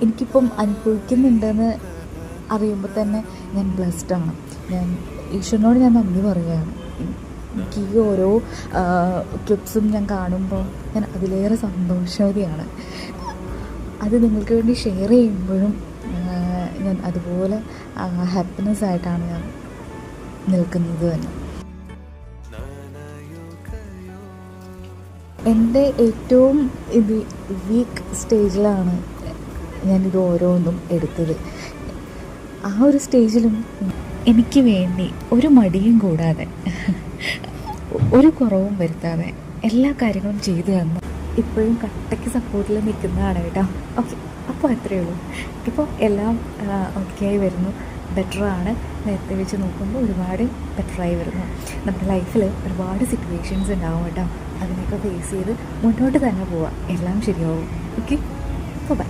എനിക്കിപ്പം അനുഭവിക്കുന്നുണ്ടെന്ന് അറിയുമ്പോൾ തന്നെ ഞാൻ ബ്ലെസ്ഡാണ്. ഞാൻ ഈശ്വരനോട് ഞാൻ നന്ദി പറയുകയാണ്. എനിക്ക് ഈ ഓരോ ക്ലിപ്സും ഞാൻ കാണുമ്പോൾ ഞാൻ അതിലേറെ സന്തോഷവതിയാണ്. അത് നിങ്ങൾക്ക് വേണ്ടി ഷെയർ ചെയ്യുമ്പോഴും ഞാൻ അതുപോലെ ഹാപ്പിനെസ് ആയിട്ടാണ് ഞാൻ നിൽക്കുന്നത് തന്നെ. എൻ്റെ ഏറ്റവും വീക്ക് സ്റ്റേജിലാണ് ഞാനിത് ഓരോന്നും എടുത്തത്. ആ ഒരു സ്റ്റേജിലും എനിക്ക് വേണ്ടി ഒരു മടിയും കൂടാതെ ഒരു കുറവും വരുത്താതെ എല്ലാ കാര്യങ്ങളും ചെയ്തു തന്നു ഇപ്പോഴും കട്ടയ്ക്ക് സപ്പോർട്ടിൽ നിൽക്കുന്നതാണ് കേട്ടോ. ഓക്കെ, അപ്പോൾ അത്രയേ ഉള്ളൂ. ഇപ്പോൾ എല്ലാം ഓക്കെ ആയി വരുന്നു, ബെറ്ററാണ്. നേരത്തെ വെച്ച് നോക്കുമ്പോൾ ഒരുപാട് ബെറ്ററായി വരുന്നു. നമ്മുടെ ലൈഫിൽ ഒരുപാട് സിറ്റുവേഷൻസ് ഉണ്ടാവും കേട്ടോ. അതിനൊക്കെ ഫേസ് ചെയ്ത് മുന്നോട്ട് തന്നെ പോവാം, എല്ലാം ശരിയാവും. Okay, by.